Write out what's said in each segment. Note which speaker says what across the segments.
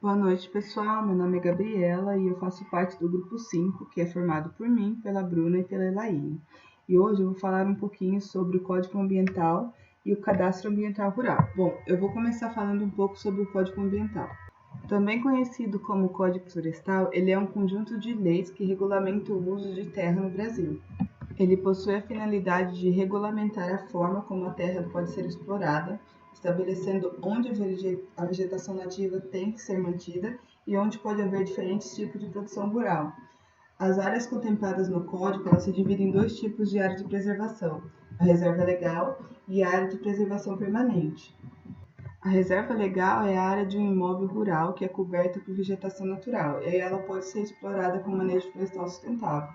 Speaker 1: Boa noite, pessoal. Meu nome é Gabriela e eu faço parte do grupo 5, que é formado por mim, pela Bruna e pela Elaine. E hoje eu vou falar um pouquinho sobre o Código Ambiental e o Cadastro Ambiental Rural. Bom, eu vou começar falando um pouco sobre o Código Ambiental. Também conhecido como Código Florestal, ele é um conjunto de leis que regulamenta o uso de terra no Brasil. Ele possui a finalidade de regulamentar a forma como a terra pode ser explorada, estabelecendo onde a vegetação nativa tem que ser mantida e onde pode haver diferentes tipos de produção rural. As áreas contempladas no Código se dividem em dois tipos de área de preservação, a reserva legal e a área de preservação permanente. A reserva legal é a área de um imóvel rural que é coberta por vegetação natural e ela pode ser explorada com manejo florestal sustentável,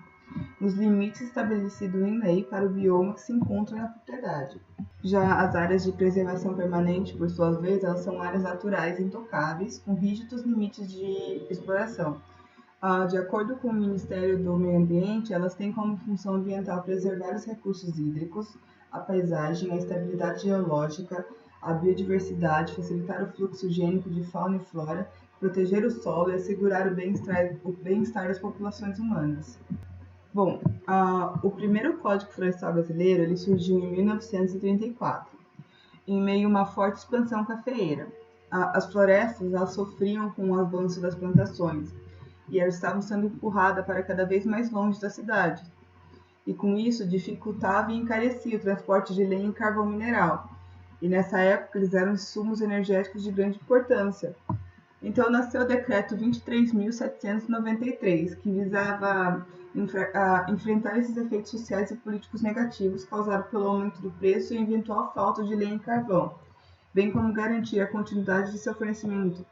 Speaker 1: nos limites estabelecidos em lei para o bioma que se encontra na propriedade. Já as áreas de preservação permanente, por sua vez, elas são áreas naturais intocáveis, com rígidos limites de exploração. De acordo com o Ministério do Meio Ambiente, elas têm como função ambiental preservar os recursos hídricos, a paisagem, a estabilidade geológica, a biodiversidade, facilitar o fluxo higiênico de fauna e flora, proteger o solo e assegurar o bem-estar das populações humanas. Bom, o primeiro Código Florestal brasileiro ele surgiu em 1934, em meio a uma forte expansão cafeeira. As florestas elas sofriam com o avanço das plantações e elas estavam sendo empurradas para cada vez mais longe da cidade. E com isso dificultava e encarecia o transporte de lenha e carvão mineral. E nessa época eles eram insumos energéticos de grande importância. Então nasceu o Decreto 23.793, que visava enfrentar esses efeitos sociais e políticos negativos causados pelo aumento do preço e eventual falta de lenha e carvão, bem como garantir a continuidade de seu fornecimento.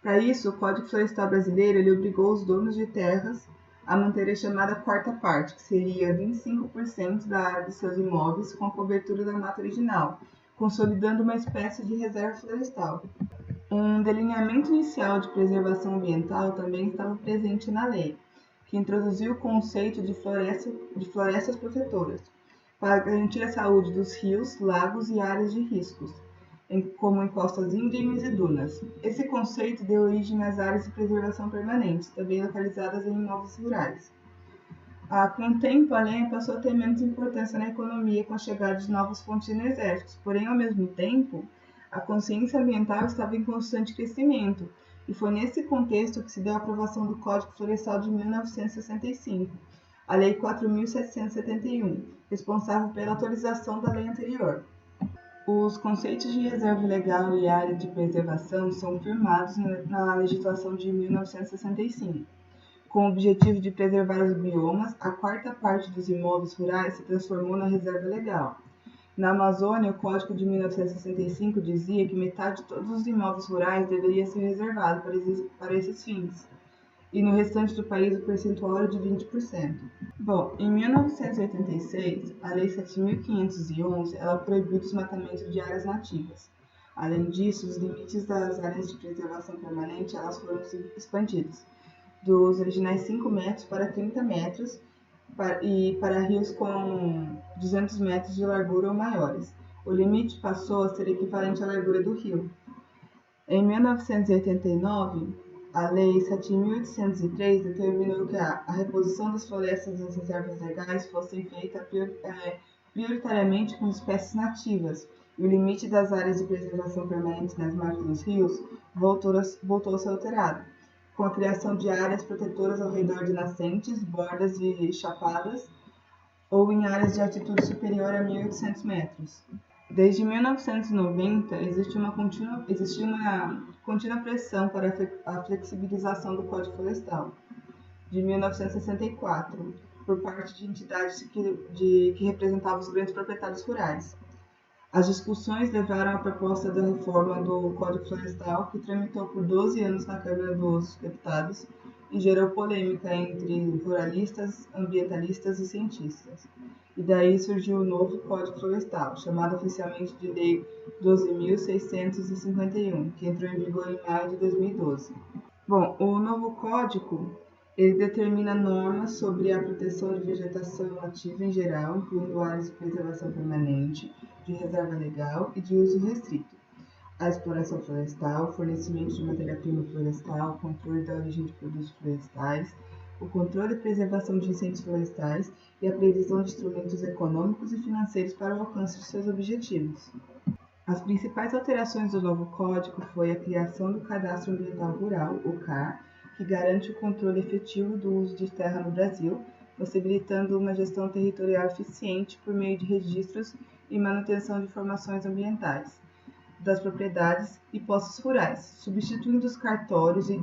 Speaker 1: Para isso, o Código Florestal Brasileiro ele obrigou os donos de terras a manter a chamada quarta parte, que seria 25% da área de seus imóveis com a cobertura da mata original, consolidando uma espécie de reserva florestal. Um delineamento inicial de preservação ambiental também estava presente na lei, que introduziu o conceito de florestas protetoras, para garantir a saúde dos rios, lagos e áreas de riscos, como encostas íngremes e dunas. Esse conceito deu origem às áreas de preservação permanentes, também localizadas em imóveis rurais. Com o tempo, a lenha passou a ter menos importância na economia com a chegada de novas fontes energéticas, porém, ao mesmo tempo, a consciência ambiental estava em constante crescimento, e foi nesse contexto que se deu a aprovação do Código Florestal de 1965, a Lei 4.771, responsável pela atualização da lei anterior. Os conceitos de reserva legal e área de preservação são firmados na legislação de 1965. Com o objetivo de preservar os biomas, a quarta parte dos imóveis rurais se transformou na reserva legal. Na Amazônia, o Código de 1965 dizia que metade de todos os imóveis rurais deveria ser reservado para esses fins, e no restante do país o percentual era de 20%. Bom, em 1986, a Lei 7.511 ela proibiu o desmatamento de áreas nativas. Além disso, os limites das áreas de preservação permanente elas foram expandidos, dos originais 5 metros para 30 metros, e para rios com 200 metros de largura ou maiores. O limite passou a ser equivalente à largura do rio. Em 1989, a Lei 7.803 determinou que a reposição das florestas das reservas legais fosse feita prioritariamente com espécies nativas, e o limite das áreas de preservação permanente nas margens dos rios voltou a ser alterado, com a criação de áreas protetoras ao redor de nascentes, bordas e chapadas, ou em áreas de altitude superior a 1.800 metros. Desde 1990, existe uma contínua pressão para a flexibilização do Código Florestal, de 1964, por parte de entidades que representavam os grandes proprietários rurais. As discussões levaram à proposta da reforma do Código Florestal, que tramitou por 12 anos na Câmara dos Deputados e gerou polêmica entre ruralistas, ambientalistas e cientistas. E daí surgiu o novo Código Florestal, chamado oficialmente de Lei 12.651, que entrou em vigor em maio de 2012. Bom, o novo Código ele determina normas sobre a proteção de vegetação nativa em geral, incluindo áreas de preservação permanente, de reserva legal e de uso restrito. a exploração florestal, o fornecimento de matéria-prima florestal, o controle da origem de produtos florestais, o controle e preservação de incêndios florestais e a previsão de instrumentos econômicos e financeiros para o alcance de seus objetivos. As principais alterações do novo Código foi a criação do Cadastro Ambiental Rural, o CAR, que garante o controle efetivo do uso de terra no Brasil, possibilitando uma gestão territorial eficiente por meio de registros e manutenção de informações ambientais das propriedades e postos rurais, substituindo os cartórios e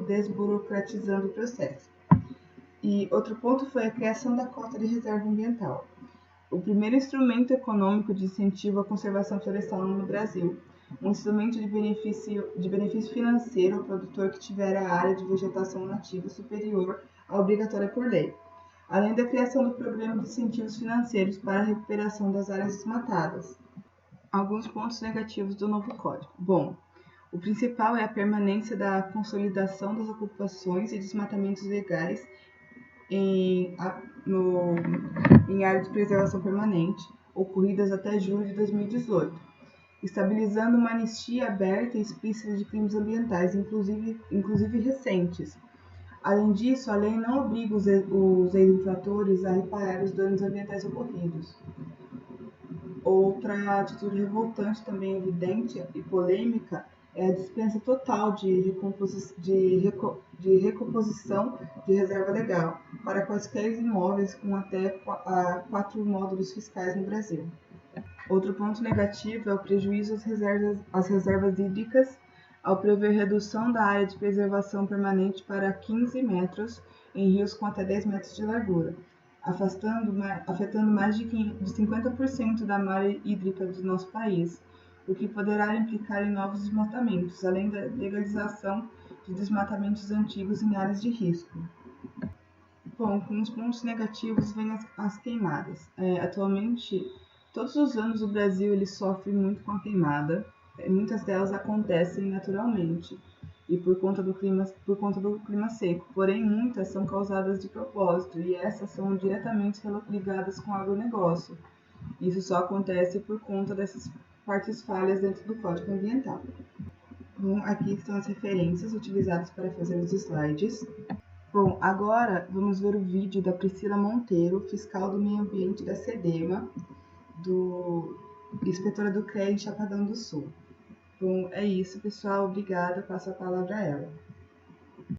Speaker 1: desburocratizando o processo. E outro ponto foi a criação da cota de reserva ambiental, o primeiro instrumento econômico de incentivo à conservação florestal no Brasil, um instrumento de benefício financeiro ao produtor que tiver a área de vegetação nativa superior à obrigatória por lei, além da criação do programa de incentivos financeiros para a recuperação das áreas desmatadas. Alguns pontos negativos do novo Código. Bom, o principal é a permanência da consolidação das ocupações e desmatamentos legais em áreas de preservação permanente, ocorridas até julho de 2018, estabilizando uma anistia aberta e explícita de crimes ambientais, inclusive recentes. Além disso, a lei não obriga os ex-infratores a reparar os danos ambientais ocorridos. Outra atitude revoltante, também evidente e polêmica, é a dispensa total de recomposição de reserva legal para quaisquer imóveis com até 4 módulos fiscais no Brasil. Outro ponto negativo é o prejuízo às reservas hídricas, ao prever redução da área de preservação permanente para 15 metros em rios com até 10 metros de largura, afetando mais de 50% da malha hídrica do nosso país, o que poderá implicar em novos desmatamentos, além da legalização de desmatamentos antigos em áreas de risco. Bom, com os pontos negativos vêm as queimadas. Atualmente, todos os anos o Brasil ele sofre muito com a queimada. Muitas delas acontecem naturalmente e por conta do clima seco, porém muitas são causadas de propósito e essas são diretamente ligadas com o agronegócio. Isso só acontece por conta dessas partes falhas dentro do Código Ambiental. Bom, aqui estão as referências utilizadas para fazer os slides. Bom, agora vamos ver o vídeo da Priscila Monteiro, fiscal do meio ambiente da SEDEMA, inspetora do CREA em Chapadão do Sul. Bom, é isso, pessoal. Obrigada. Passo a palavra a ela.